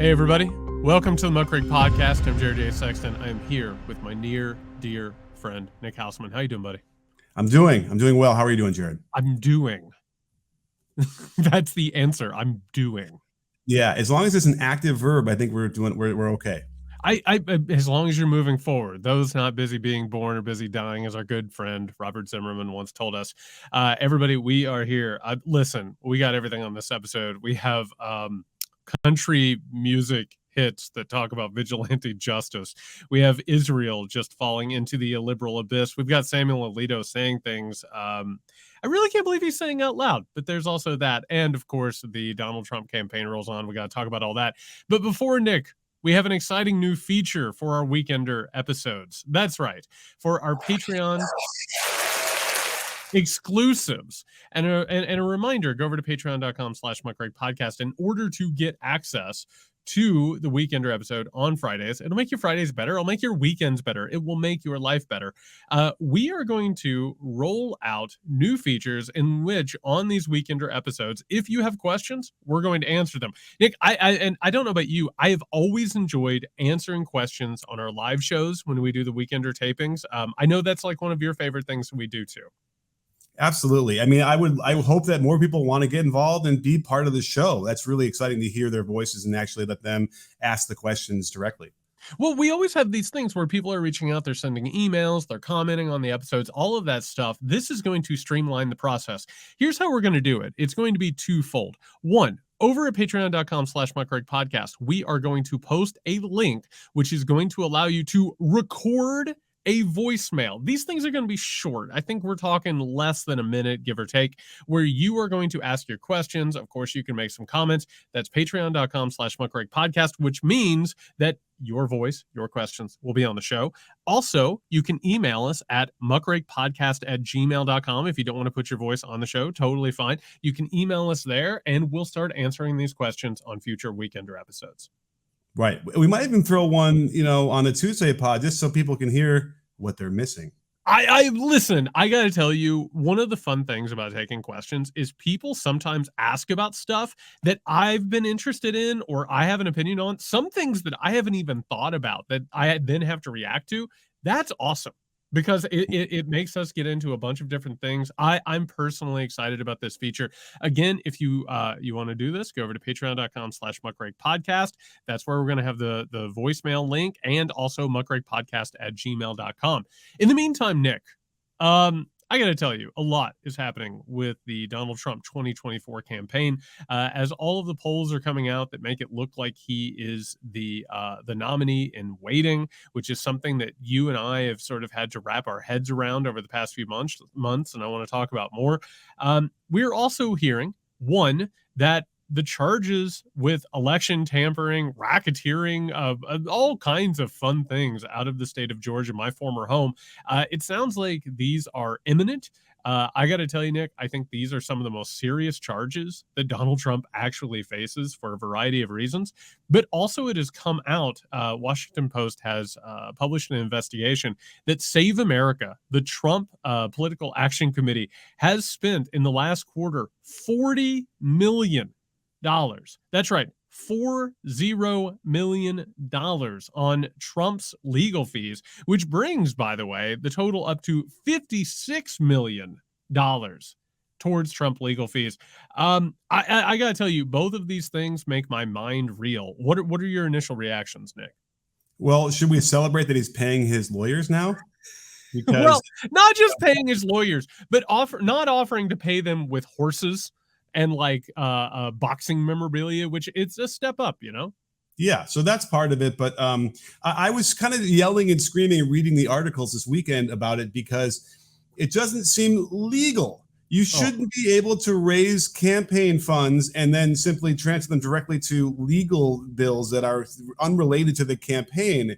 Hey, everybody. Welcome to the Muckrake Podcast. I'm Jared J. Sexton. I am here with my near, dear friend, Nick Hauselman. How you doing, buddy? I'm doing well. How are you doing, Jared? I'm doing. That's the answer. I'm doing. Yeah, as long as it's an active verb, I think we're okay. I as long as you're moving forward. Those not busy being born or busy dying, as our good friend Robert Zimmerman once told us. Everybody, we are here. Listen, we got everything on this episode. We have country music hits that talk about vigilante justice. We have Israel just falling into the illiberal abyss. We've got Samuel Alito saying things I really can't believe he's saying out loud, but there's also that. And of course, the Donald Trump campaign rolls on. We got to talk about all that. But before Nick, we have an exciting new feature for our Weekender episodes. That's right. For our Patreon exclusives. And a reminder, go over to patreon.com/muckrake podcast in order to get access to the Weekender episode on Fridays. It'll make your Fridays better. It'll make your weekends better. It will make your life better. We are going to roll out new features in which on these Weekender episodes, if you have questions, we're going to answer them. Nick, I don't know about you. I have always enjoyed answering questions on our live shows when we do the Weekender tapings. I know that's like one of your favorite things we do too. Absolutely. I mean, I would hope that more people want to get involved and be part of the show. That's really exciting to hear their voices and actually let them ask the questions directly. Well, we always have these things where people are reaching out, they're sending emails, they're commenting on the episodes, all of that stuff. This is going to streamline the process. Here's how we're going to do it. It's going to be twofold. One, over at patreon.com/muckrake podcast, we are going to post a link which is going to allow you to record a voicemail. These things are going to be short. I think we're talking less than a minute, give or take, where you are going to ask your questions. Of course, you can make some comments. That's patreon.com/muckrake podcast, which means that your voice, your questions will be on the show. Also, you can email us at muckrakepodcast@gmail.com. If you don't want to put your voice on the show, totally fine. You can email us there and we'll start answering these questions on future Weekender episodes. Right. We might even throw one, on the Tuesday pod just so people can hear what they're missing. I listen, I got to tell you, one of the fun things about taking questions is people sometimes ask about stuff that I've been interested in or I have an opinion on, some things that I haven't even thought about that I then have to react to. That's awesome because it makes us get into a bunch of different things. I'm personally excited about this feature. Again, if you want to do this, go over to patreon.com/muckrake podcast. That's where we're going to have the voicemail link and also muckrakepodcast@gmail.com. In the meantime, Nick, I got to tell you, a lot is happening with the Donald Trump 2024 campaign, as all of the polls are coming out that make it look like he is the nominee in waiting, which is something that you and I have sort of had to wrap our heads around over the past few months, and I want to talk about more. We're also hearing, one, that the charges with election tampering, racketeering, all kinds of fun things out of the state of Georgia, my former home. It sounds like these are imminent. I got to tell you, Nick, I think these are some of the most serious charges that Donald Trump actually faces for a variety of reasons. But also it has come out, Washington Post has published an investigation that Save America, the Trump Political Action Committee, has spent in the last quarter $40 million. That's right, $40 million on Trump's legal fees, which brings, by the way, the total up to $56 million towards Trump legal fees. I got to tell you, both of these things make my mind reel. What are your initial reactions, Nick? Well, should we celebrate that he's paying his lawyers now? Because well, not just paying his lawyers, but not offering to pay them with horses and like boxing memorabilia, which it's a step up, Yeah, so that's part of it. But I was kind of yelling and screaming and reading the articles this weekend about it because it doesn't seem legal. You shouldn't be able to raise campaign funds and then simply transfer them directly to legal bills that are unrelated to the campaign.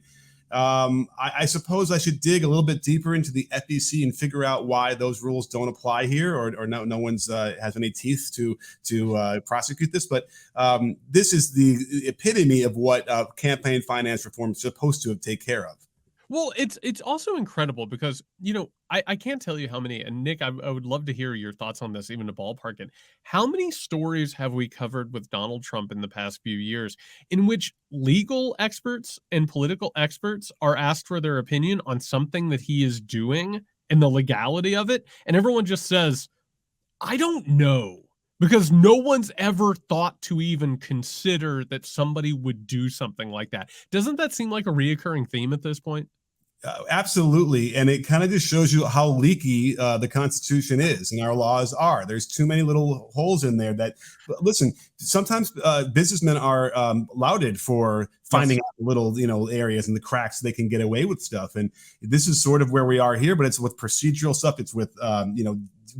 I suppose I should dig a little bit deeper into the FEC and figure out why those rules don't apply here, or no one's has any teeth to prosecute this. But this is the epitome of what campaign finance reform is supposed to take care of. Well, it's also incredible because, I can't tell you how many, and Nick, I would love to hear your thoughts on this, even to ballpark it. How many stories have we covered with Donald Trump in the past few years in which legal experts and political experts are asked for their opinion on something that he is doing and the legality of it, and everyone just says, I don't know. Because no one's ever thought to even consider that somebody would do something like that. Doesn't that seem like a reoccurring theme at this point? Absolutely. And it kind of just shows you how leaky the Constitution is and our laws are. There's too many little holes in there that, listen, sometimes businessmen are lauded for finding Yes. out little, areas and the cracks they can get away with stuff. And this is sort of where we are here, but it's with procedural stuff. It's with,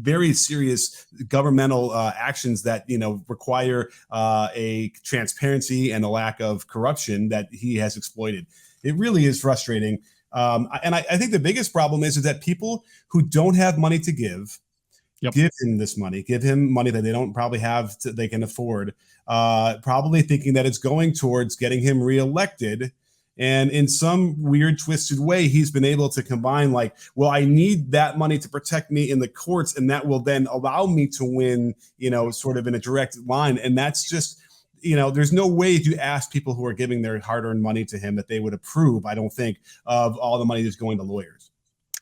very serious governmental actions that require a transparency and a lack of corruption that he has exploited. It really is frustrating. And I think the biggest problem is that people who don't have money to Yep. give him this money, give him money that they don't probably have they can afford, probably thinking that it's going towards getting him reelected. And in some weird, twisted way, he's been able to combine, like, well, I need that money to protect me in the courts, and that will then allow me to win, sort of in a direct line. And that's just, there's no way if you ask people who are giving their hard-earned money to him that they would approve, I don't think, of all the money that's going to lawyers.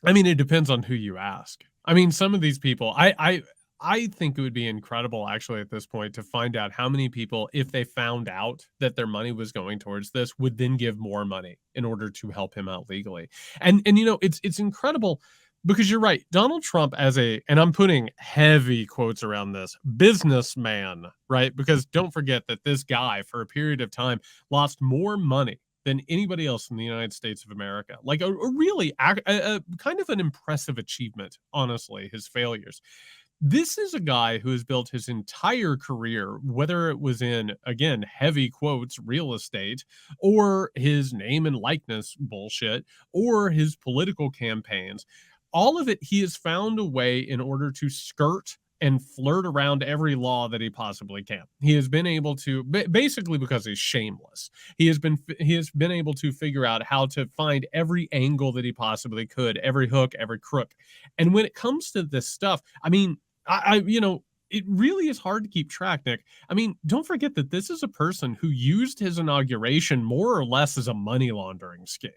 I mean, it depends on who you ask. I mean, some of these people, I think it would be incredible actually at this point to find out how many people, if they found out that their money was going towards this, would then give more money in order to help him out legally. And it's incredible because you're right. Donald Trump as and I'm putting heavy quotes around this, businessman, right? Because don't forget that this guy for a period of time lost more money than anybody else in the United States of America. Like a really a kind of an impressive achievement, honestly, his failures. This is a guy who has built his entire career, whether it was in, again, heavy quotes, real estate, or his name and likeness bullshit, or his political campaigns. All of it, he has found a way in order to skirt and flirt around every law that he possibly can. He has been able to, basically because he's shameless. He has been able to figure out how to find every angle that he possibly could, every hook, every crook. And when it comes to this stuff, I mean, it really is hard to keep track, Nick. I mean, don't forget that this is a person who used his inauguration more or less as a money laundering scheme,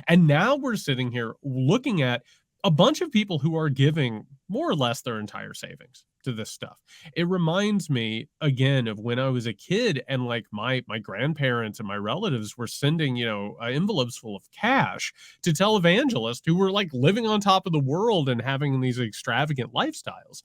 and now we're sitting here looking at a bunch of people who are giving more or less their entire savings to this stuff. It reminds me again of when I was a kid and like my grandparents and my relatives were sending, envelopes full of cash to televangelists who were like living on top of the world and having these extravagant lifestyles.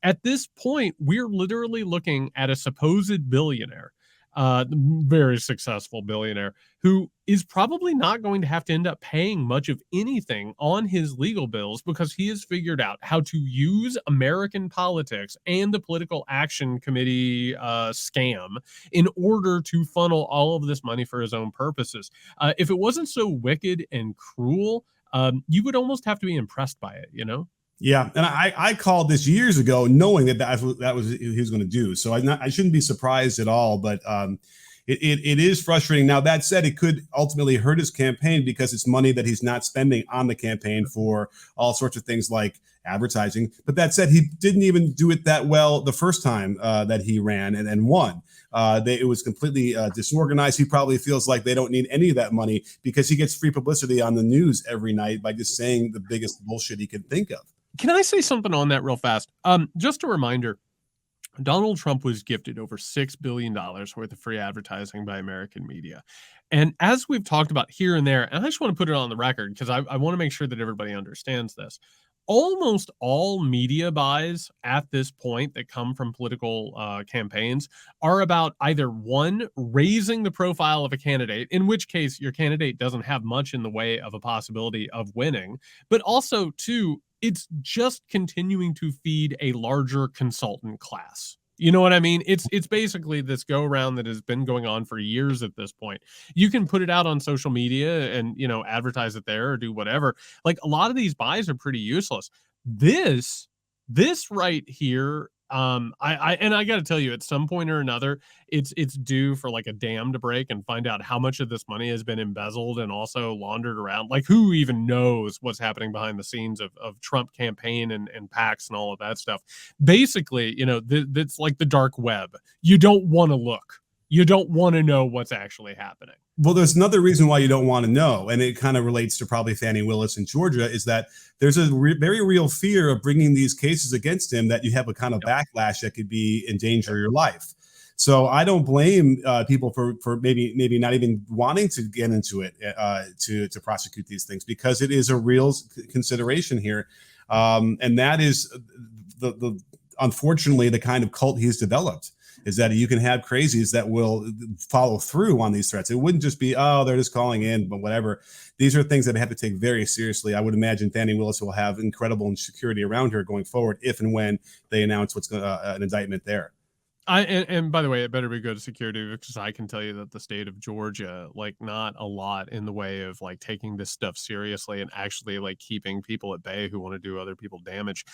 At this point, we're literally looking at a supposed billionaire, very successful billionaire, who is probably not going to have to end up paying much of anything on his legal bills because he has figured out how to use American politics and the political action committee scam in order to funnel all of this money for his own purposes. If it wasn't so wicked and cruel, you would almost have to be impressed by it. Yeah, and I called this years ago, knowing that was what he was going to do. So I shouldn't be surprised at all. But it is frustrating. Now that said, it could ultimately hurt his campaign because it's money that he's not spending on the campaign for all sorts of things like advertising. But that said, he didn't even do it that well the first time that he ran and won. It was completely disorganized. He probably feels like they don't need any of that money because he gets free publicity on the news every night by just saying the biggest bullshit he can think of. Can I say something on that real fast? Just a reminder, Donald Trump was gifted over $6 billion worth of free advertising by American media. And as we've talked about here and there, and I just want to put it on the record because I want to make sure that everybody understands this. Almost all media buys at this point that come from political campaigns are about either one, raising the profile of a candidate, in which case your candidate doesn't have much in the way of a possibility of winning, but also two, it's just continuing to feed a larger consultant class. You know what I mean? It's basically this go around that has been going on for years at this point. You can put it out on social media and, advertise it there or do whatever. Like a lot of these buys are pretty useless. This right here I got to tell you, at some point or another, it's due for like a dam to break and find out how much of this money has been embezzled and also laundered around. Like, who even knows what's happening behind the scenes of Trump campaign and PACs and all of that stuff. Basically, it's like the dark web. You don't want to look. You don't want to know what's actually happening. Well, there's another reason why you don't want to know, and it kind of relates to probably Fannie Willis in Georgia, is that there's a very real fear of bringing these cases against him that you have a kind of backlash that could be endanger your life. So I don't blame people for maybe not even wanting to get into it to prosecute these things, because it is a real consideration here, and that is the unfortunately the kind of cult he's developed. Is that you can have crazies that will follow through on these threats. It wouldn't just be, oh, they're just calling in, but whatever. These are things that they have to take very seriously. I would imagine Fannie Willis will have incredible security around her going forward if and when they announce what's an indictment there. And by the way, it better be good security, because I can tell you that the state of Georgia, like, not a lot in the way of like taking this stuff seriously and actually like keeping people at bay who want to do other people damage.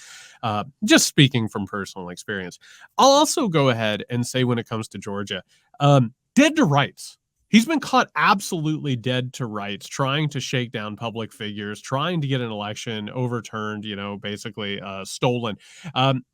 Just speaking from personal experience. I'll also go ahead and say, when it comes to Georgia, dead to rights. He's been caught absolutely dead to rights, trying to shake down public figures, trying to get an election overturned, basically stolen.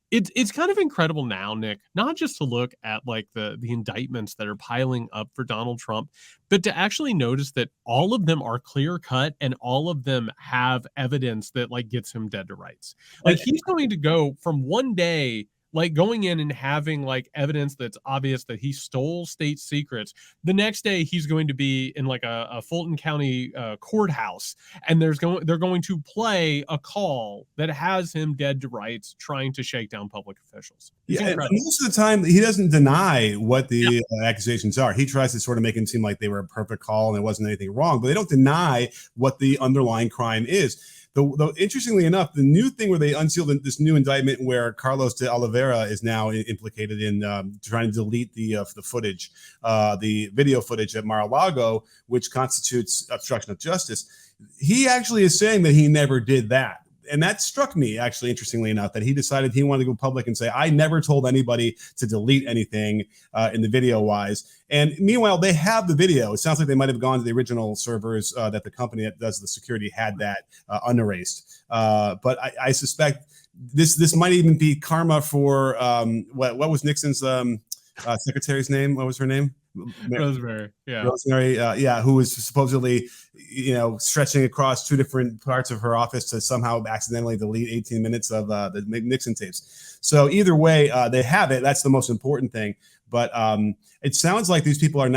It's kind of incredible now, Nick, not just to look at like the indictments that are piling up for Donald Trump, but to actually notice that all of them are clear cut and all of them have evidence that like gets him dead to rights. Like, he's going to go from one day like going in and having like evidence that's obvious that he stole state secrets. The next day he's going to be in like a Fulton County courthouse, and they're going to play a call that has him dead to rights, trying to shake down public officials. It's incredible. Most of the time he doesn't deny what the accusations are. He tries to sort of make it seem like they were a perfect call and there wasn't anything wrong, but they don't deny what the underlying crime is. Though interestingly enough, the new thing where they unsealed this new indictment where Carlos de Oliveira is now implicated in trying to delete the footage, the video footage at Mar-a-Lago, which constitutes obstruction of justice. He actually is saying that he never did that. And that struck me, actually, interestingly enough, that he decided he wanted to go public and say, I never told anybody to delete anything in the video wise. And meanwhile, they have the video. It sounds like they might have gone to the original servers that the company that does the security had that unerased. But I suspect this might even be karma for what was Nixon's secretary's name? What was her name? Rosemary, who was supposedly, stretching across two different parts of her office to somehow accidentally delete 18 minutes of the Nixon tapes. So either way, they have it. That's the most important thing. But it sounds like these people are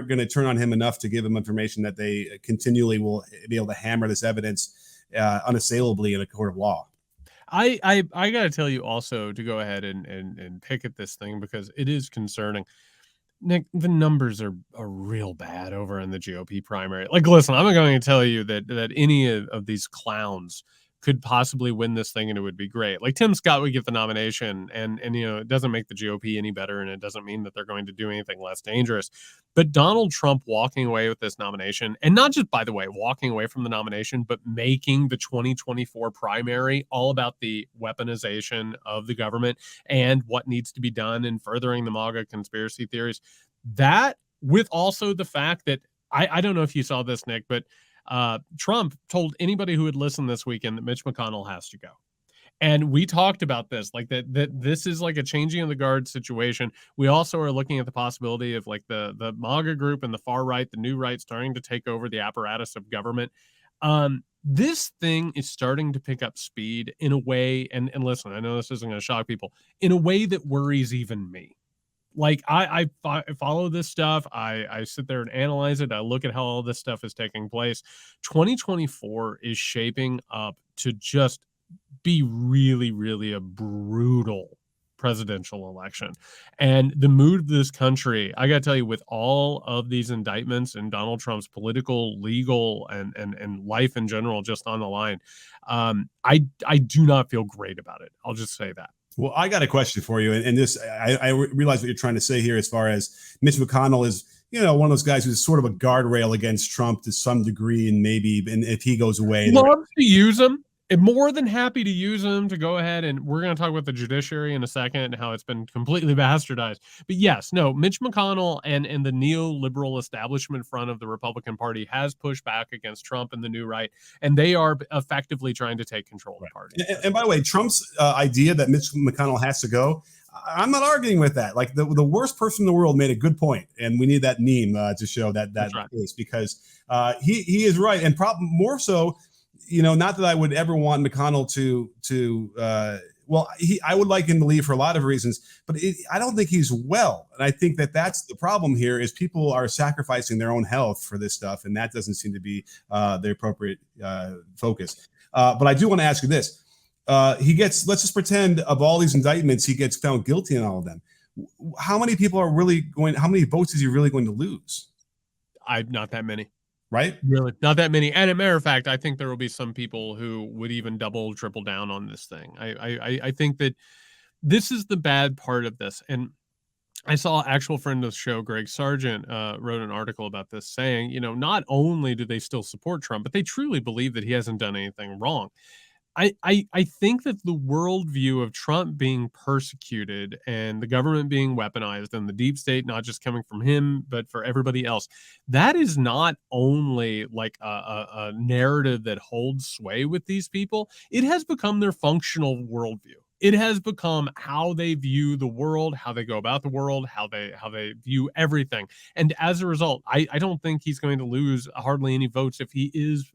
going to turn on him enough to give him information that they continually will be able to hammer this evidence unassailably in a court of law. I got to tell you also to go ahead and pick at this thing, because it is concerning. Nick, the numbers are real bad over in the GOP primary. Like, listen, I'm not going to tell you that any of these clowns could possibly win this thing and it would be great. Like, Tim Scott would get the nomination, and it doesn't make the GOP any better, and it doesn't mean that they're going to do anything less dangerous. But Donald Trump walking away with this nomination, and not just, by the way, walking away from the nomination, but making the 2024 primary all about the weaponization of the government and what needs to be done in furthering the MAGA conspiracy theories. That, with also the fact that I don't know if you saw this, Nick, but Trump told anybody who would listen this weekend that Mitch McConnell has to go. And we talked about this, like that this is like a changing of the guard situation. We also are looking at the possibility of like the MAGA group and the far right, the new right, starting to take over the apparatus of government. This thing is starting to pick up speed in a way, and listen, I know this isn't going to shock people, in a way that worries even me. Like, I follow this stuff. I sit there and analyze it. I look at how all this stuff is taking place. 2024 is shaping up to just be really, really a brutal presidential election. And the mood of this country, I got to tell you, with all of these indictments and Donald Trump's political, legal, and life in general just on the line, I do not feel great about it. I'll just say that. Well, I got a question for you, and this I realize what you're trying to say here, as far as Mitch McConnell is, one of those guys who's sort of a guardrail against Trump to some degree, and if he goes away, love to use him. I'm more than happy to use them to go ahead, and we're going to talk about the judiciary in a second and how it's been completely bastardized. But yes, no, Mitch McConnell and the neoliberal establishment front of the Republican Party has pushed back against Trump and the new right, and they are effectively trying to take control of the party. And by the way, Trump's idea that Mitch McConnell has to go, I'm not arguing with that. Like the worst person in the world made a good point, and we need that meme to show that case, because he is right, and more so. Not that I would ever want McConnell I would like him to leave for a lot of reasons, but I don't think he's well. And I think that's the problem here is people are sacrificing their own health for this stuff. And that doesn't seem to be the appropriate focus. But I do want to ask you this. Let's just pretend of all these indictments, he gets found guilty in all of them. How many votes is he really going to lose? Not that many. Right? Really, not that many. And a matter of fact, I think there will be some people who would even double, triple down on this thing. I think that this is the bad part of this. And I saw an actual friend of the show, Greg Sargent, wrote an article about this saying, not only do they still support Trump, but they truly believe that he hasn't done anything wrong. I think that the worldview of Trump being persecuted and the government being weaponized and the deep state not just coming from him, but for everybody else, that is not only like a narrative that holds sway with these people. It has become their functional worldview. It has become how they view the world, how they go about the world, how they view everything. And as a result, I don't think he's going to lose hardly any votes if he is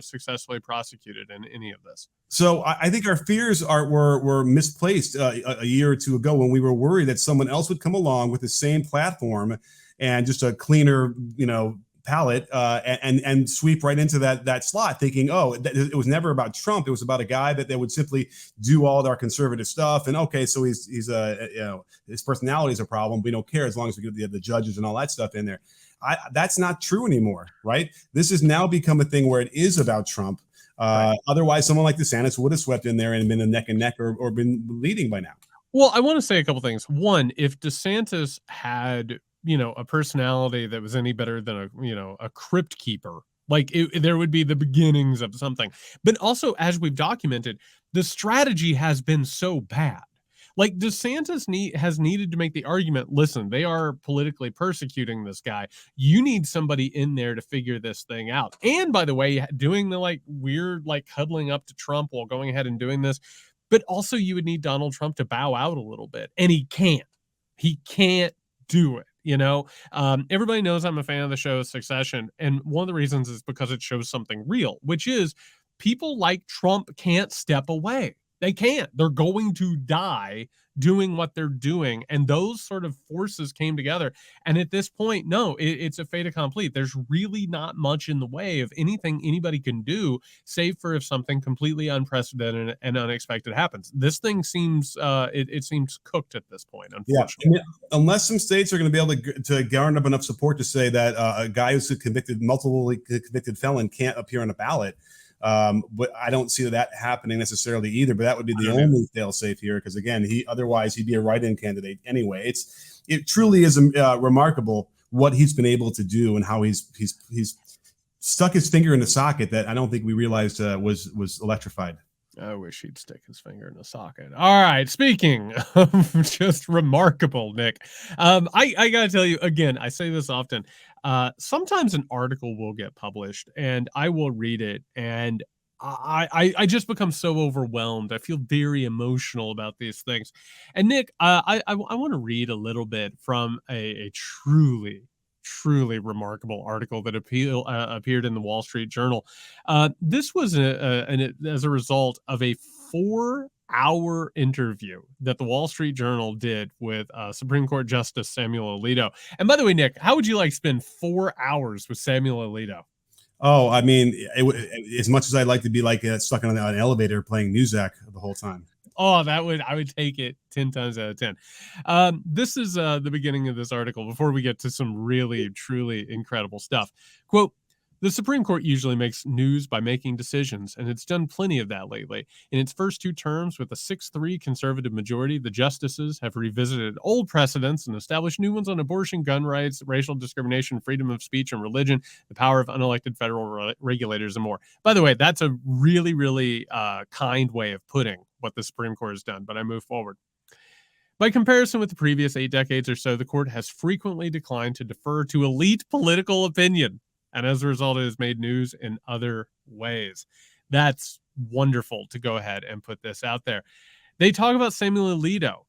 successfully prosecuted in any of this. So I think our fears were misplaced a year or two ago when we were worried that someone else would come along with the same platform and just a cleaner, palette and sweep right into that slot, thinking, it was never about Trump. It was about a guy that would simply do all of our conservative stuff. And okay, so he's his personality is a problem. We don't care as long as we get the judges and all that stuff in there. That's not true anymore, right? This has now become a thing where it is about Trump. Right. Otherwise, someone like DeSantis would have swept in there and been a neck and neck or been leading by now. Well, I want to say a couple things. One, if DeSantis had a personality that was any better than a crypt keeper, there would be the beginnings of something. But also, as we've documented, the strategy has been so bad. Like DeSantis has needed to make the argument, listen, they are politically persecuting this guy. You need somebody in there to figure this thing out. And by the way, doing the weird, cuddling up to Trump while going ahead and doing this. But also you would need Donald Trump to bow out a little bit. And he can't. He can't do it. Everybody knows I'm a fan of the show Succession. And one of the reasons is because it shows something real, which is people like Trump can't step away. They can't. They're going to die doing what they're doing. And those sort of forces came together. And at this point, no, it's a fait accompli. There's really not much in the way of anything anybody can do, save for if something completely unprecedented and unexpected happens. This thing seems, it seems cooked at this point, unfortunately. Yeah. Unless some states are going to be able to garner up enough support to say that a guy who's multiply convicted felon can't appear on a ballot. But I don't see that happening necessarily either. But that would be the only fail-safe here, because again, otherwise he'd be a write-in candidate anyway. It truly is remarkable what he's been able to do and how he's stuck his finger in the socket that I don't think we realized was electrified. I wish he'd stick his finger in the socket. All right. Speaking of just remarkable, Nick, I got to tell you again, I say this often. Sometimes an article will get published and I will read it and I just become so overwhelmed. I feel very emotional about these things. And Nick, I want to read a little bit from a truly remarkable article that appeared in the Wall Street Journal. This was as a result of a 4-hour interview that the Wall Street Journal did with Supreme Court Justice Samuel Alito. And by the way, Nick, how would you like to spend 4 hours with Samuel Alito? Oh, I mean, as much as I'd like to be stuck on an elevator playing Muzak the whole time. Oh, I would take it 10 times out of 10. This is the beginning of this article before we get to some really, truly incredible stuff. Quote, The Supreme Court usually makes news by making decisions, and it's done plenty of that lately. In its first 2 terms, with a 6-3 conservative majority, the justices have revisited old precedents and established new ones on abortion, gun rights, racial discrimination, freedom of speech and religion, the power of unelected federal regulators, and more. By the way, that's a really, really kind way of putting what the Supreme Court has done, but I move forward. By comparison with the previous 8 decades or so, the court has frequently declined to defer to elite political opinion, and as a result, it has made news in other ways. That's wonderful to go ahead and put this out there. They talk about Samuel Alito,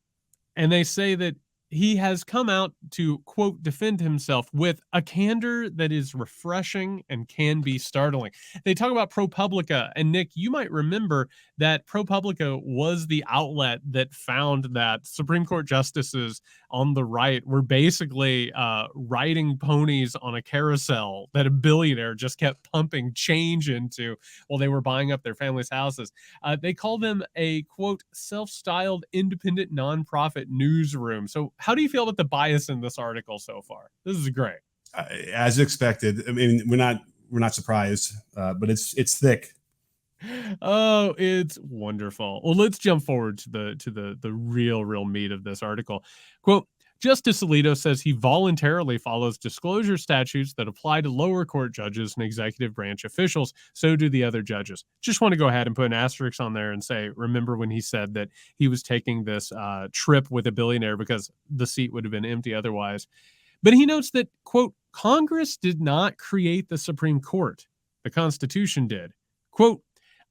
and they say that he has come out to, quote, defend himself with a candor that is refreshing and can be startling. They talk about ProPublica, and Nick, you might remember that ProPublica was the outlet that found that Supreme Court justices on the right were basically riding ponies on a carousel that a billionaire just kept pumping change into while they were buying up their families' houses. They call them a, quote, self-styled independent nonprofit newsroom. So how do you feel about the bias in this article so far? This is great. As expected. I mean, we're not surprised, but it's thick. Oh, it's wonderful. Well, let's jump forward to the real meat of this article. Quote, Justice Alito says he voluntarily follows disclosure statutes that apply to lower court judges and executive branch officials. So do the other judges. Just want to go ahead and put an asterisk on there and say, remember when he said that he was taking this trip with a billionaire because the seat would have been empty otherwise. But he notes that, quote, Congress did not create the Supreme Court. The Constitution did. Quote,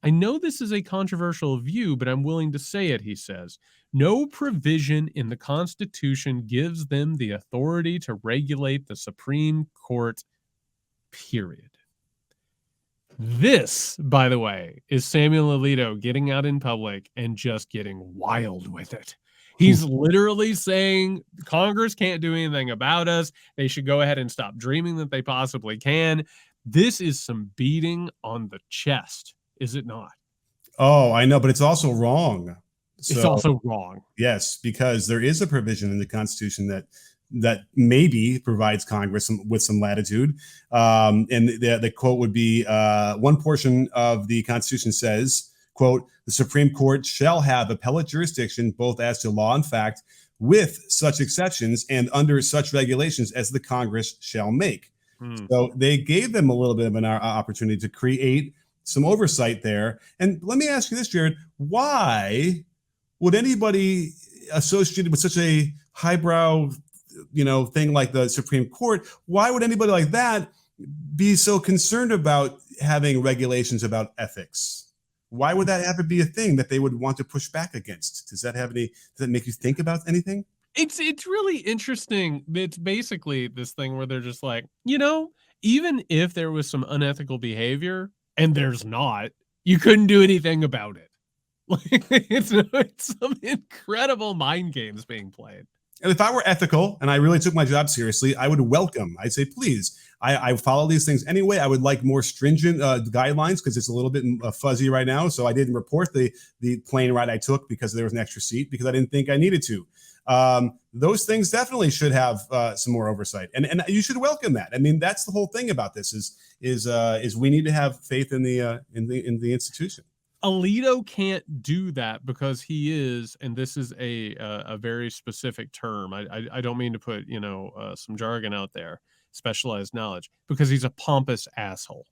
I know this is a controversial view, but I'm willing to say it, he says. No provision in the Constitution gives them the authority to regulate the Supreme Court, period. This, by the way, is Samuel Alito getting out in public and just getting wild with it. He's literally saying Congress can't do anything about us. They should go ahead and stop dreaming that they possibly can. This is some beating on the chest. Is it not? Oh, I know, but it's also wrong. It's also wrong. Yes, because there is a provision in the Constitution that maybe provides Congress with some latitude. And the quote would be one portion of the Constitution says, quote, the Supreme Court shall have appellate jurisdiction both as to law and fact with such exceptions and under such regulations as the Congress shall make. So they gave them a little bit of an opportunity to create some oversight there. And let me ask you this, Jared, why would anybody associated with such a highbrow, thing like the Supreme Court, why would anybody like that be so concerned about having regulations about ethics? Why would that ever be a thing that they would want to push back against? Does that make you think about anything? It's really interesting. It's basically this thing where they're just like, even if there was some unethical behavior, and there's not, you couldn't do anything about it. Like it's some incredible mind games being played. And if I were ethical and I really took my job seriously, I would welcome. I'd say, please, I follow these things anyway. I would like more stringent guidelines because it's a little bit fuzzy right now. So I didn't report the plane ride I took because there was an extra seat because I didn't think I needed to. Those things definitely should have some more oversight, and you should welcome that. I mean, that's the whole thing about this is we need to have faith in the institution. Alito can't do that because he is, and this is a very specific term. I don't mean to put some jargon out there, specialized knowledge, because he's a pompous asshole,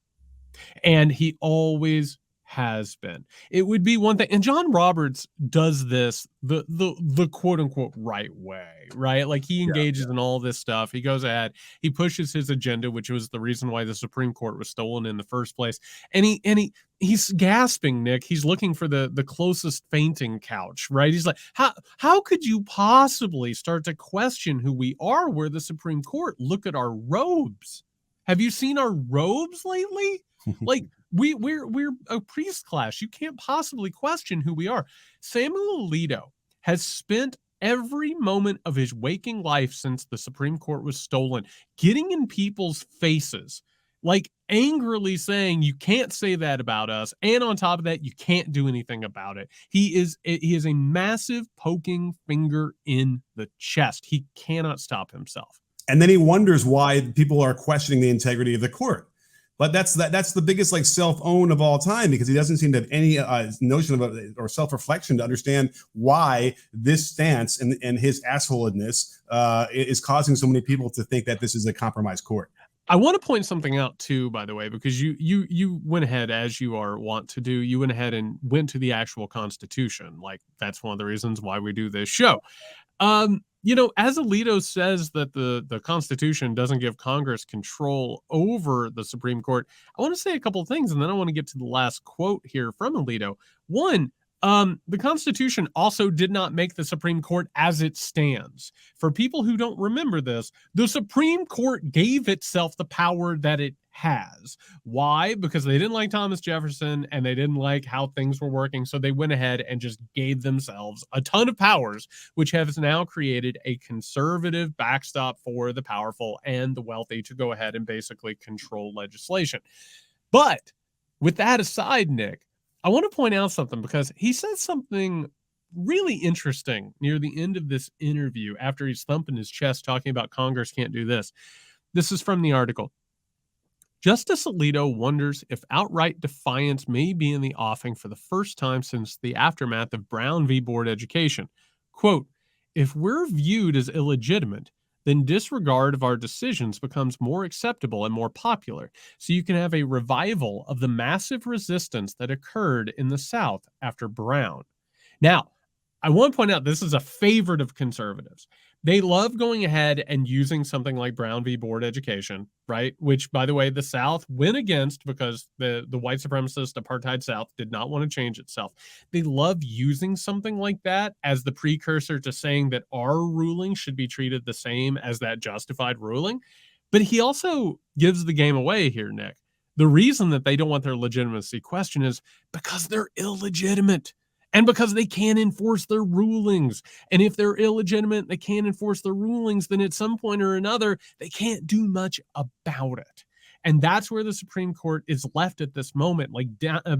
and he always has been. It would be one thing, and John Roberts does this the quote unquote right way, right? Like he engages in all this stuff. He goes ahead, he pushes his agenda, which was the reason why the Supreme Court was stolen in the first place. And he's gasping, Nick. He's looking for the closest fainting couch, right? He's like, how could you possibly start to question who we are? We're the Supreme Court. Look at our robes. Have you seen our robes lately? Like we're a priest class. You can't possibly question who we are. Samuel Alito has spent every moment of his waking life since the Supreme Court was stolen getting in people's faces, like angrily saying, you can't say that about us. And on top of that, you can't do anything about it. He is a massive poking finger in the chest. He cannot stop himself. And then he wonders why people are questioning the integrity of the court. But that's the biggest like self-own of all time, because he doesn't seem to have any notion of or self-reflection to understand why this stance and his assholedness is causing so many people to think that this is a compromised court. I want to point something out too, by the way, because you went ahead, as you are wont to do. You went ahead and went to the actual Constitution. Like, that's one of the reasons why we do this show. As Alito says that the Constitution doesn't give Congress control over the Supreme Court, I want to say a couple of things, and then I want to get to the last quote here from Alito. One, the Constitution also did not make the Supreme Court as it stands. For people who don't remember this, the Supreme Court gave itself the power that it has. Why? Because they didn't like Thomas Jefferson and they didn't like how things were working. So they went ahead and just gave themselves a ton of powers, which has now created a conservative backstop for the powerful and the wealthy to go ahead and basically control legislation. But with that aside, Nick, I want to point out something, because he said something really interesting near the end of this interview after he's thumping his chest talking about Congress can't do this. This is from the article. Justice Alito wonders if outright defiance may be in the offing for the first time since the aftermath of Brown v. Board Education. Quote, if we're viewed as illegitimate, then disregard of our decisions becomes more acceptable and more popular. So you can have a revival of the massive resistance that occurred in the South after Brown. Now, I want to point out this is a favorite of conservatives. They love going ahead and using something like Brown v. Board Education, right? Which, by the way, the South went against because the white supremacist apartheid South did not want to change itself. They love using something like that as the precursor to saying that our ruling should be treated the same as that justified ruling. But he also gives the game away here, Nick. The reason that they don't want their legitimacy questioned is because they're illegitimate. And because they can't enforce their rulings. And if they're illegitimate, they can't enforce their rulings, then at some point or another, they can't do much about it. And that's where the Supreme Court is left at this moment, like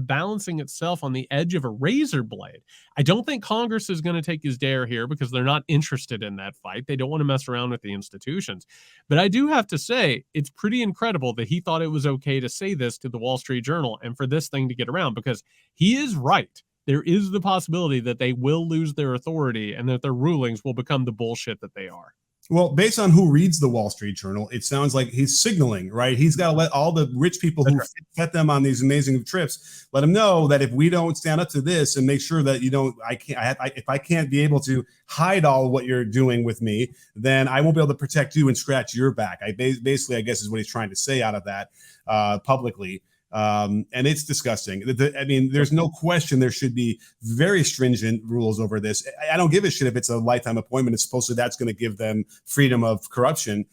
balancing itself on the edge of a razor blade. I don't think Congress is going to take his dare here because they're not interested in that fight. They don't want to mess around with the institutions. But I do have to say, it's pretty incredible that he thought it was okay to say this to the Wall Street Journal and for this thing to get around, because he is right. There is the possibility that they will lose their authority and that their rulings will become the bullshit that they are. Well, based on who reads the Wall Street Journal, it sounds like he's signaling, right? He's got to let all the rich people who fit them on these amazing trips, let them know that if we don't stand up to this and make sure that if I can't be able to hide all of what you're doing with me, then I won't be able to protect you and scratch your back. Basically, I guess is what he's trying to say out of that publicly. And it's disgusting. There's no question there should be very stringent rules over this. I don't give a shit if it's a lifetime appointment. It's supposedly that's going to give them freedom of corruption.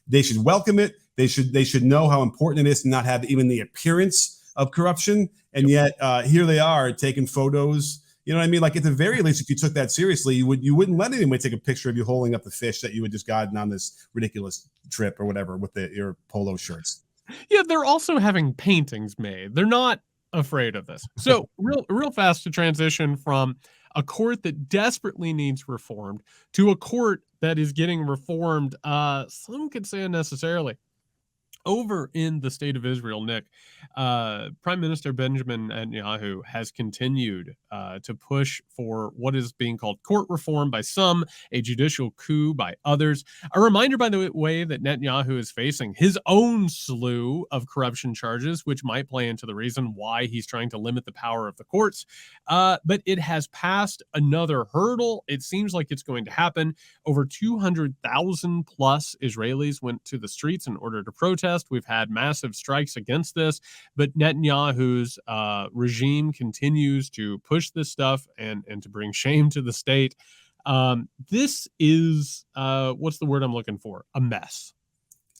They should welcome it. They should know how important it is to not have even the appearance of corruption. And yet here they are taking photos. You know what I mean? Like, at the very least, if you took that seriously, you wouldn't let anyone take a picture of you holding up the fish that you had just gotten on this ridiculous trip or whatever with your polo shirts. Yeah, they're also having paintings made. They're not afraid of this. So real fast to transition from a court that desperately needs reformed to a court that is getting reformed, some could say unnecessarily. Over in the state of Israel, Nick, Prime Minister Benjamin Netanyahu has continued to push for what is being called court reform by some, a judicial coup by others. A reminder, by the way, that Netanyahu is facing his own slew of corruption charges, which might play into the reason why he's trying to limit the power of the courts. But it has passed another hurdle. It seems like it's going to happen. Over 200,000 plus Israelis went to the streets in order to protest. We've had massive strikes against this, but Netanyahu's regime continues to push this stuff and to bring shame to the state. This is, what's the word I'm looking for? A mess.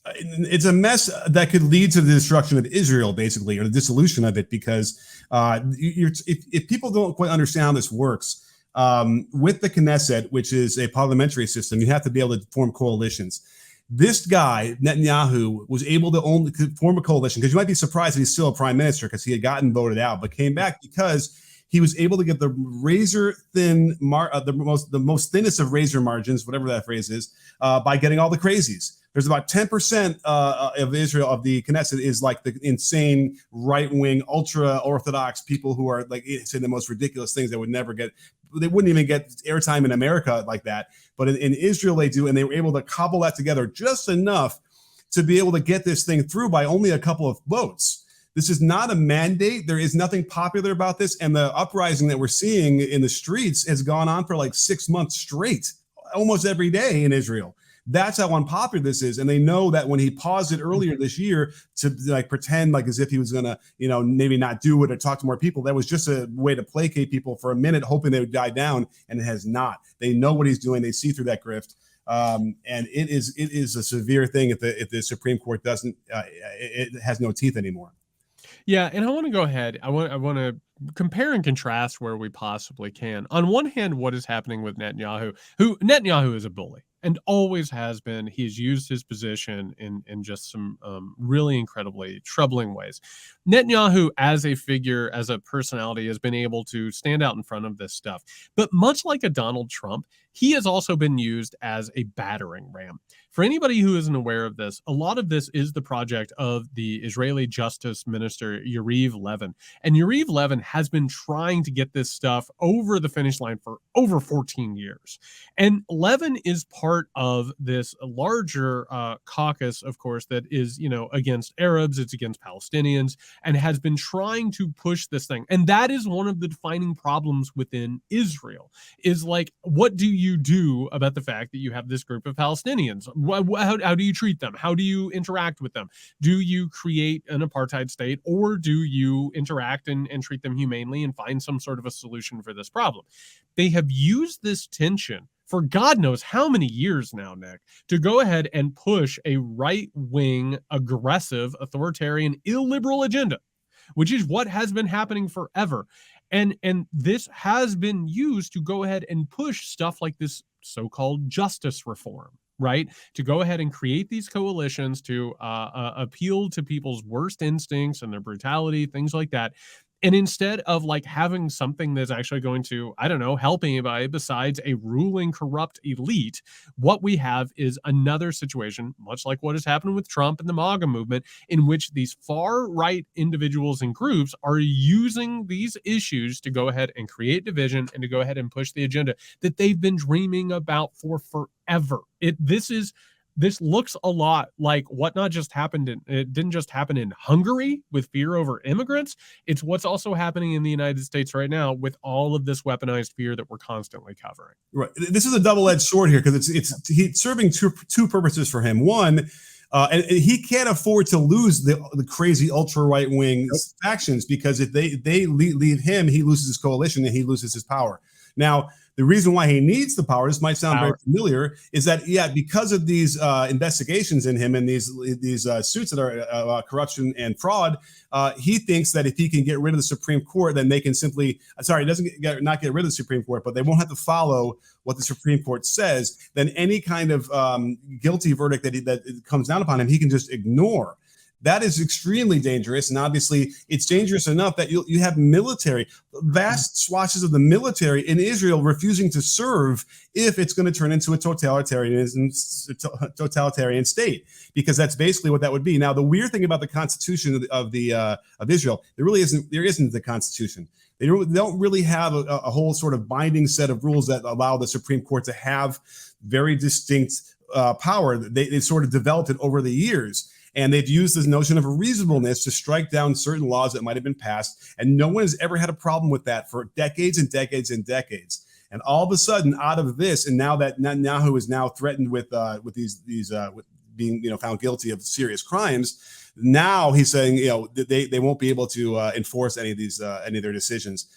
It's a mess that could lead to the destruction of Israel, basically, or the dissolution of it, because if people don't quite understand how this works, with the Knesset, which is a parliamentary system, you have to be able to form coalitions. This guy, Netanyahu, was able to only form a coalition, because you might be surprised that he's still a prime minister because he had gotten voted out, but came back because he was able to get the razor thin, the most thinnest of razor margins, whatever that phrase is, by getting all the crazies. There's about 10% of Israel, of the Knesset, is like the insane right-wing, ultra-Orthodox people who are like saying the most ridiculous things that would never get, they wouldn't even get airtime in America like that. But in Israel, they do, and they were able to cobble that together just enough to be able to get this thing through by only a couple of votes. This is not a mandate. There is nothing popular about this. And the uprising that we're seeing in the streets has gone on for like 6 months straight, almost every day in Israel. That's how unpopular this is. And they know that when he paused it earlier this year to like pretend like as if he was going to, maybe not do it or talk to more people, that was just a way to placate people for a minute, hoping they would die down. And it has not. They know what he's doing. They see through that grift. And it is a severe thing if the Supreme Court doesn't, it has no teeth anymore. Yeah, and I want to go ahead. I want to compare and contrast where we possibly can. On one hand, what is happening with Netanyahu, who Netanyahu is a bully and always has been. He's used his position in just some really incredibly troubling ways. Netanyahu, as a figure, as a personality, has been able to stand out in front of this stuff. But much like a Donald Trump, he has also been used as a battering ram. For anybody who isn't aware of this, a lot of this is the project of the Israeli Justice Minister, Yariv Levin. And Yariv Levin has been trying to get this stuff over the finish line for over 14 years. And Levin is part of this larger caucus, of course, that is, against Arabs, it's against Palestinians, and has been trying to push this thing. And that is one of the defining problems within Israel, is like, what do you do about the fact that you have this group of Palestinians? How do you treat them? How do you interact with them? Do you create an apartheid state, or do you interact and treat them humanely and find some sort of a solution for this problem? They have used this tension for God knows how many years now, Nick, to go ahead and push a right-wing, aggressive, authoritarian, illiberal agenda, which is what has been happening forever. And this has been used to go ahead and push stuff like this so-called justice reform, right? To go ahead and create these coalitions to appeal to people's worst instincts and their brutality, things like that. And instead of like having something that's actually going to, I don't know, help anybody besides a ruling corrupt elite, what we have is another situation, much like what has happened with Trump and the MAGA movement, in which these far right individuals and groups are using these issues to go ahead and create division and to go ahead and push the agenda that they've been dreaming about for forever. This looks a lot like what not just happened it didn't just happen in Hungary with fear over immigrants. It's what's also happening in the United States right now with all of this weaponized fear that we're constantly covering. Right. This is a double-edged sword here, because he's serving two purposes for him. One, and he can't afford to lose the crazy ultra right wing factions, because if they leave him, he loses his coalition and he loses his power. Now, the reason why he needs the power, this might sound very familiar, is that, because of these investigations in him and these suits that are corruption and fraud, he thinks that if he can get rid of the Supreme Court, then they can simply, he doesn't not get rid of the Supreme Court, but they won't have to follow what the Supreme Court says. Then any kind of guilty verdict that comes down upon him, he can just ignore. That is extremely dangerous. And obviously it's dangerous enough that you have vast swatches of the military in Israel refusing to serve if it's going to turn into a totalitarian state, because that's basically what that would be. Now, the weird thing about the Constitution of Israel, there isn't the Constitution. They don't really have a whole sort of binding set of rules that allow the Supreme Court to have very distinct power. They sort of developed it over the years. And they've used this notion of reasonableness to strike down certain laws that might have been passed. And no one has ever had a problem with that for decades and decades and decades. And all of a sudden, out of this, and now that Netanyahu is now threatened with being found guilty of serious crimes, now he's saying they won't be able to enforce any of their decisions.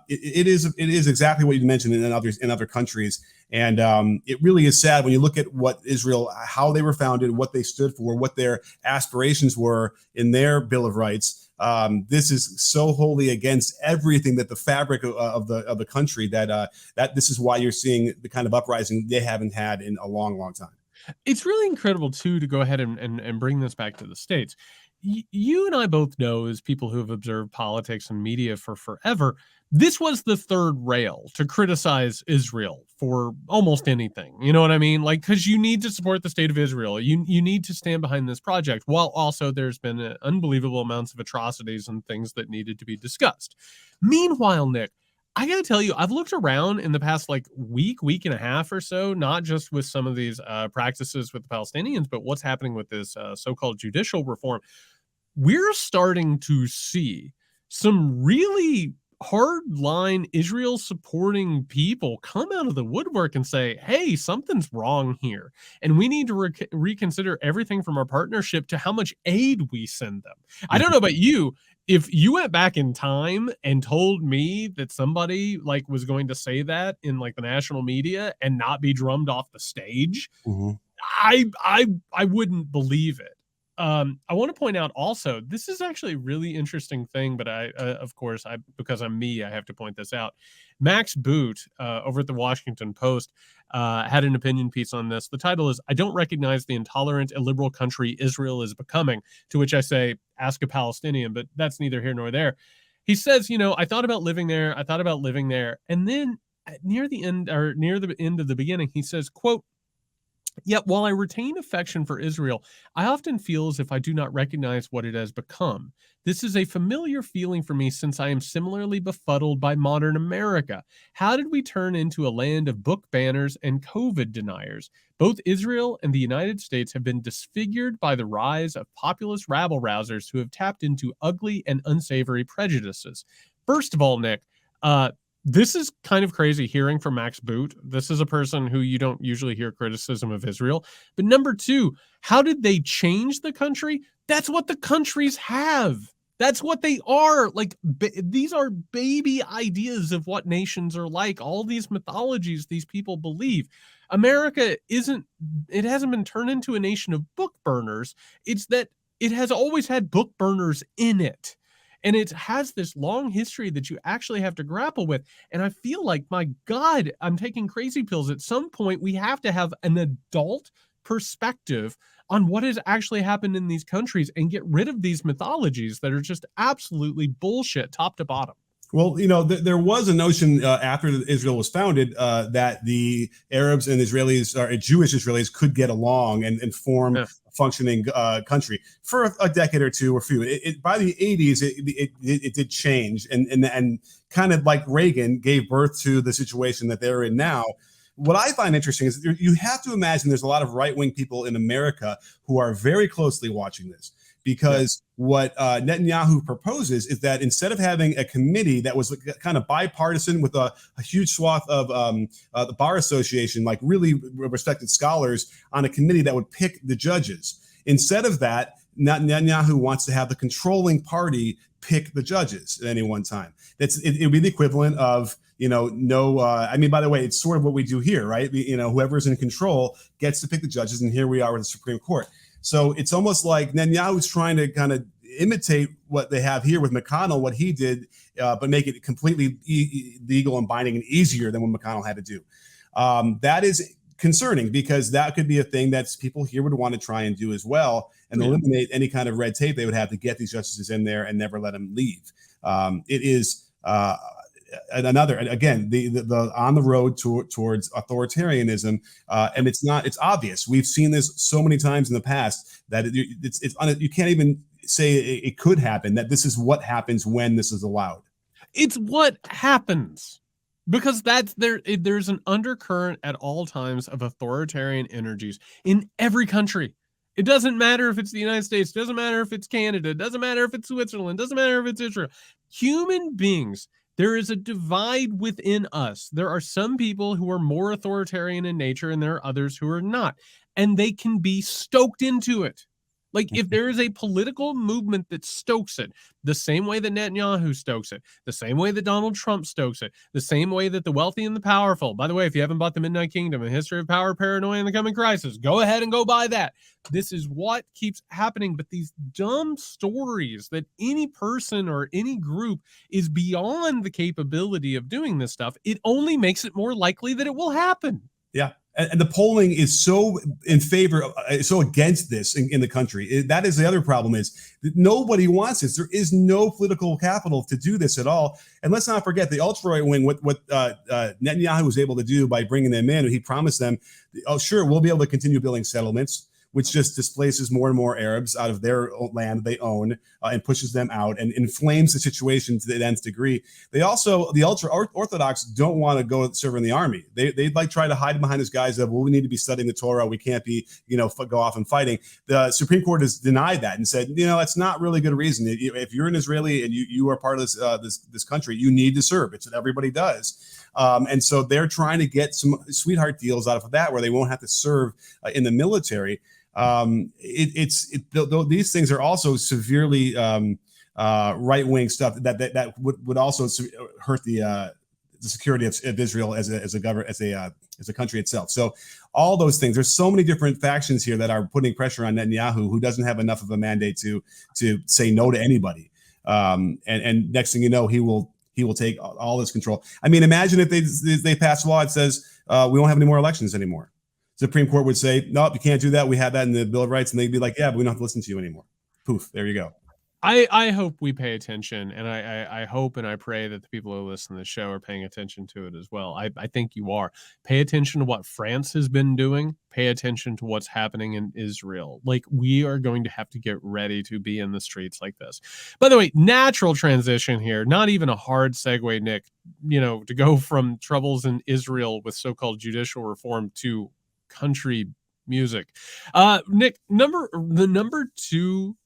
It is exactly what you mentioned in other countries. And it really is sad when you look at what Israel, how they were founded, what they stood for, what their aspirations were in their Bill of Rights. This is so wholly against everything that the fabric of the country that this is why you're seeing the kind of uprising they haven't had in a long, long time. It's really incredible, too, to go ahead and bring this back to the States. You and I both know, as people who have observed politics and media for forever, this was the third rail to criticize Israel for almost anything. You know what I mean? Like, because you need to support the state of Israel. You need to stand behind this project, while also there's been unbelievable amounts of atrocities and things that needed to be discussed. Meanwhile, Nick, I got to tell you, I've looked around in the past like week and a half or so, not just with some of these practices with the Palestinians, but what's happening with this so-called judicial reform. We're starting to see some really hardline Israel supporting people come out of the woodwork and say, hey, something's wrong here. And we need to reconsider everything from our partnership to how much aid we send them. I don't know about you. If you went back in time and told me that somebody like was going to say that in like the national media and not be drummed off the stage, I wouldn't believe it. I want to point out also, this is actually a really interesting thing, but of course, because I'm me, I have to point this out. Max Boot over at the Washington Post had an opinion piece on this. The title is, "I don't recognize the intolerant, illiberal country Israel is becoming," to which I say, ask a Palestinian, but that's neither here nor there. He says, I thought about living there. And then near the end of the beginning, he says, quote, "Yet while I retain affection for Israel, I often feel as if I do not recognize what it has become. This is a familiar feeling for me since I am similarly befuddled by modern America. How did we turn into a land of book banners and COVID deniers? Both Israel and the United States have been disfigured by the rise of populist rabble-rousers who have tapped into ugly and unsavory prejudices." First of all, Nick, this is kind of crazy hearing from Max Boot. This is a person who you don't usually hear criticism of Israel. But number two, how did they change the country? That's what the countries have. That's what they are. Like, these are baby ideas of what nations are like. All these mythologies these people believe. America it hasn't been turned into a nation of book burners. It's that it has always had book burners in it. And it has this long history that you actually have to grapple with. And I feel like, my God, I'm taking crazy pills. At some point, we have to have an adult perspective on what has actually happened in these countries and get rid of these mythologies that are just absolutely bullshit, top to bottom. Well, there was a notion after Israel was founded that the Arabs and Israelis, or Jewish Israelis, could get along and form a functioning country for a decade or two or few. By the 80s, it did change, and kind of like Reagan gave birth to the situation that they're in now. What I find interesting is that you have to imagine there's a lot of right-wing people in America who are very closely watching this. Because what Netanyahu proposes is that instead of having a committee that was kind of bipartisan with a huge swath of the Bar Association, like really respected scholars, on a committee that would pick the judges. Instead of that, Netanyahu wants to have the controlling party pick the judges at any one time. It would be the equivalent of, I mean, by the way, it's sort of what we do here, right? Whoever's in control gets to pick the judges, and here we are with the Supreme Court. So it's almost like Netanyahu's trying to kind of imitate what they have here with McConnell, what he did, but make it completely legal and binding and easier than what McConnell had to do. That is concerning, because that could be a thing that people here would want to try and do as well, and eliminate any kind of red tape they would have to get these justices in there and never let them leave. It is another, again, the on the road towards authoritarianism, and it's obvious. We've seen this so many times in the past that you can't even say it could happen, that this is what happens when this is allowed. It's what happens, because there's an undercurrent at all times of authoritarian energies in every country. It doesn't matter if it's the United States, doesn't matter if it's Canada, doesn't matter if it's Switzerland, doesn't matter if it's Israel. Human beings, there is a divide within us. There are some people who are more authoritarian in nature, and there are others who are not. And they can be stoked into it. Like, if there is a political movement that stokes it, the same way that Netanyahu stokes it, the same way that Donald Trump stokes it, the same way that the wealthy and the powerful, by the way, if you haven't bought The Midnight Kingdom, A History of Power, Paranoia, and the Coming Crisis, go ahead and go buy that. This is what keeps happening. But these dumb stories that any person or any group is beyond the capability of doing this stuff, it only makes it more likely that it will happen. Yeah. and the polling is so in favor, so against this in the country. That is the other problem, is that nobody wants this. There is no political capital to do this at all. And let's not forget the ultra-right wing, what Netanyahu was able to do by bringing them in. He promised them, oh, sure, we'll be able to continue building settlements, which just displaces more and more Arabs out of their land they own and pushes them out and inflames the situation to the nth degree. They also, the ultra-Orthodox don't want to go serve in the army. They'd like try to hide behind this guise of, well, we need to be studying the Torah. We can't be, go off and fighting. The Supreme Court has denied that and said, that's not really good reason. If you're an Israeli and you are part of this country, you need to serve. It's what everybody does. And so they're trying to get some sweetheart deals out of that where they won't have to serve in the military. These things are also severely right-wing stuff that would also hurt the security of Israel as a country itself. So all those things, there's so many different factions here that are putting pressure on Netanyahu, who doesn't have enough of a mandate to say no to anybody. And next thing you know, he will take all this control. I mean, imagine if they pass a law that says we won't have any more elections anymore. Supreme Court would say, nope, you can't do that. We had that in the Bill of Rights. And they'd be like, yeah, but we don't have to listen to you anymore. Poof, there you go. I hope we pay attention, and I hope and I pray that the people who listen to the show are paying attention to it as well. I think you are. Pay attention to what France has been doing. Pay attention to what's happening in Israel. Like, we are going to have to get ready to be in the streets like this. By the way, natural transition here, not even a hard segue, Nick, to go from troubles in Israel with so-called judicial reform to country music. Nick, the number 2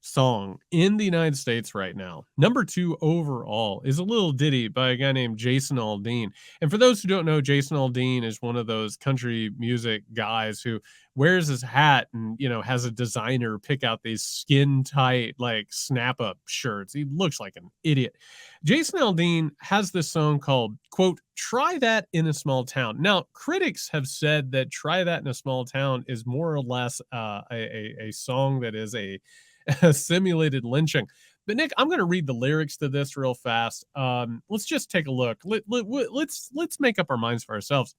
song in the United States right now, number 2 overall, is a little ditty by a guy named Jason Aldean. And for those who don't know, Jason Aldean is one of those country music guys who wears his hat and has a designer pick out these skin tight like snap up shirts. He looks like an idiot. Jason Aldean has this song called, quote, "Try That in a Small Town." Now, critics have said that "Try That in a Small Town" is more or less a song that is a simulated lynching. But Nick, I'm going to read the lyrics to this real fast. Let's just take a look. Let's make up our minds for ourselves.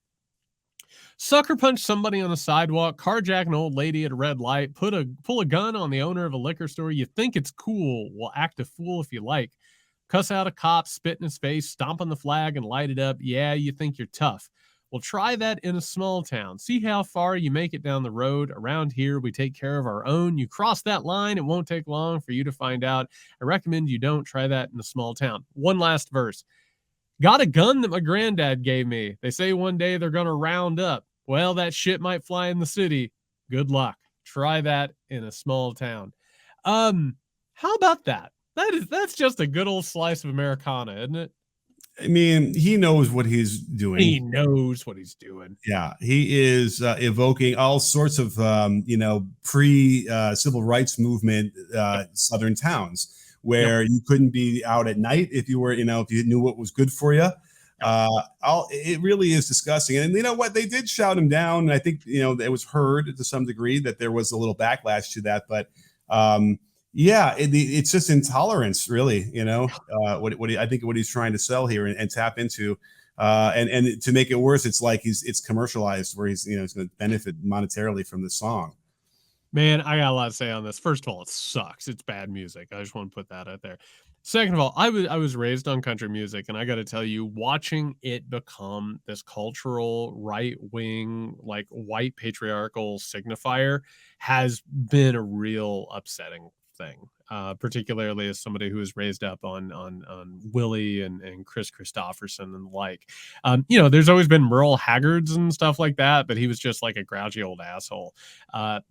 Sucker punch somebody on the sidewalk, carjack an old lady at a red light, pull a gun on the owner of a liquor store. You think it's cool. Well, act a fool if you like. Cuss out a cop, spit in his face, stomp on the flag and light it up. Yeah, you think you're tough. Well, try that in a small town. See how far you make it down the road. Around here, we take care of our own. You cross that line, it won't take long for you to find out. I recommend you don't try that in a small town. One last verse. Got a gun that my granddad gave me. They say one day they're going to round up. Well, that shit might fly in the city. Good luck. Try that in a small town. How about that? That's just a good old slice of Americana, isn't it? I mean, he knows what he's doing. He knows what he's doing. Yeah, he is evoking all sorts of, pre-civil rights movement Southern towns where you couldn't be out at night if you were, if you knew what was good for you. It really is disgusting. And you know what? They did shout him down. And I think, it was heard to some degree that there was a little backlash to that. But it's just intolerance, really. I think what he's trying to sell here and tap into, and to make it worse, it's like it's commercialized where he's going to benefit monetarily from the song. Man, I got a lot to say on this. First of all, it sucks. It's bad music. I just want to put that out there. Second of all, I was raised on country music, and I got to tell you, watching it become this cultural right-wing, like white patriarchal signifier has been a real upsetting thing, particularly as somebody who was raised up on Willie and Chris Christopherson and the like. There's always been Merle Haggards and stuff like that, but he was just like a grouchy old asshole.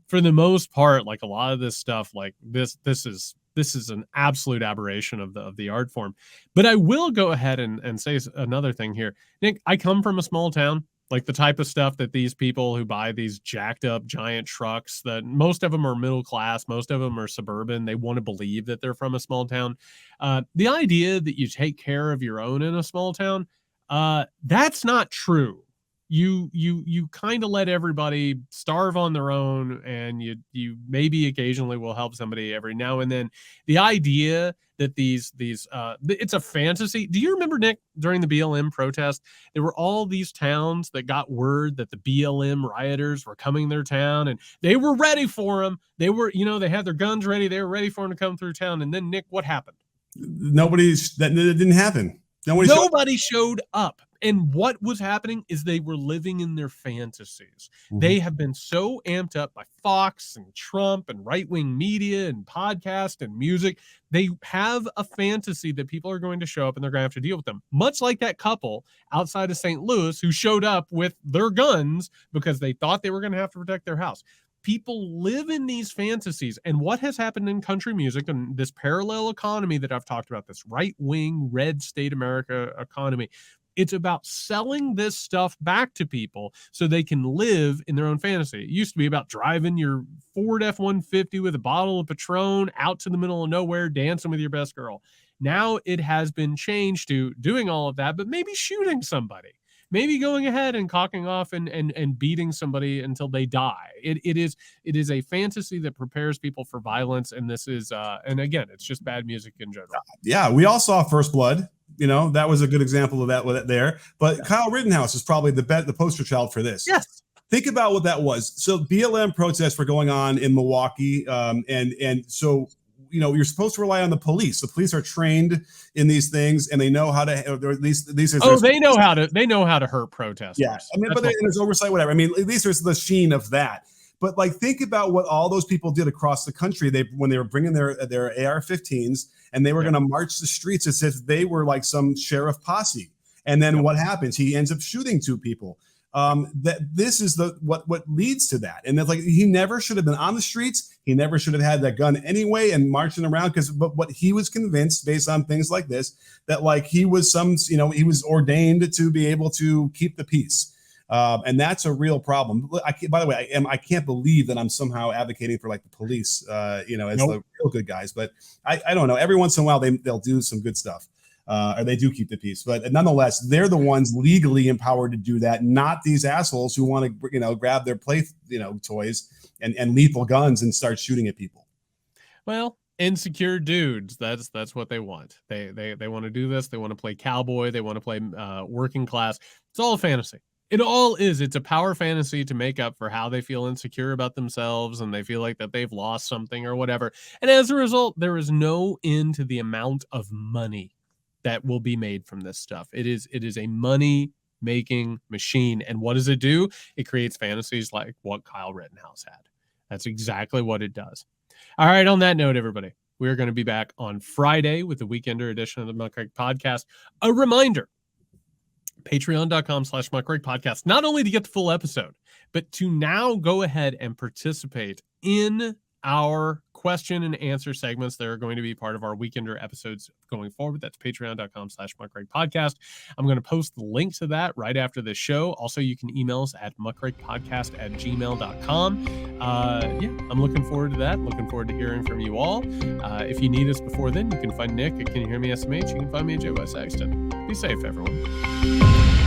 For the most part, like a lot of this stuff, like this is an absolute aberration of the art form. But I will go ahead and say another thing here. Nick, I come from a small town. Like the type of stuff that these people who buy these jacked up giant trucks, that most of them are middle class, most of them are suburban. They want to believe that they're from a small town. The idea that you take care of your own in a small town, that's not true. you kind of let everybody starve on their own, and you maybe occasionally will help somebody every now and then. The idea that it's a fantasy. Do you remember, Nick, during the BLM protest, there were all these towns that got word that the BLM rioters were coming to their town, and they were ready for them. They were, they had their guns ready. They were ready for them to come through town. And then, Nick, what happened? That didn't happen. Nobody showed up. And what was happening is they were living in their fantasies. Mm-hmm. They have been so amped up by Fox and Trump and right-wing media and podcast and music. They have a fantasy that people are going to show up and they're going to have to deal with them. Much like that couple outside of St. Louis who showed up with their guns because they thought they were going to have to protect their house. People live in these fantasies. And what has happened in country music and this parallel economy that I've talked about, this right-wing red state America economy, it's about selling this stuff back to people so they can live in their own fantasy. It used to be about driving your Ford F-150 with a bottle of Patron out to the middle of nowhere, dancing with your best girl. Now it has been changed to doing all of that, but maybe shooting somebody. Maybe going ahead and cocking off and beating somebody until they die. It is a fantasy that prepares people for violence, and this is and again, it's just bad music in general. Yeah, we all saw First Blood. That was a good example of that there. But yeah. Kyle Rittenhouse is probably the poster child for this. Yes. Think about what that was. So BLM protests were going on in Milwaukee, and so you're supposed to rely on the police. The police are trained in these things, and they know how to. Or at least these are. They know how to hurt protesters. Yeah, but there's oversight, whatever. At least there's the sheen of that. But think about what all those people did across the country. When they were bringing their AR-15s and they were going to march the streets as if they were like some sheriff posse. And then what happens? He ends up shooting 2 people. This is what leads to that. And it's like he never should have been on the streets. He never should have had that gun anyway and marching around but what he was convinced based on things like this that he was he was ordained to be able to keep the peace. And that's a real problem. By the way, I can't believe that I'm somehow advocating for the police, as the real good guys. But I don't know. Every once in a while, they'll do some good stuff, or they do keep the peace. But nonetheless, they're the ones legally empowered to do that, not these assholes who want to, grab their toys and lethal guns and start shooting at people. Well, insecure dudes. That's what they want. They want to do this. They want to play cowboy. They want to play working class. It's all a fantasy. It all is. It's a power fantasy to make up for how they feel insecure about themselves and they feel like that they've lost something or whatever. And as a result, there is no end to the amount of money that will be made from this stuff. It is a money-making machine. And what does it do? It creates fantasies like what Kyle Rittenhouse had. That's exactly what it does. All right, on that note, everybody, we're going to be back on Friday with the Weekender edition of the Muckrake Podcast. A reminder, patreon.com/Muckrake Podcast, not only to get the full episode, but to now go ahead and participate in our question and answer segments that are going to be part of our Weekender episodes going forward. That's patreon.com/Muckrake Podcast. I'm going to post the link to that right after this show. Also, you can email us at muckrakepodcast@gmail.com. I'm looking forward to that. Looking forward to hearing from you all. If you need us before then, you can find Nick at Can You Hear Me SMH. You can find me at Joe by Sexton. Be safe, everyone.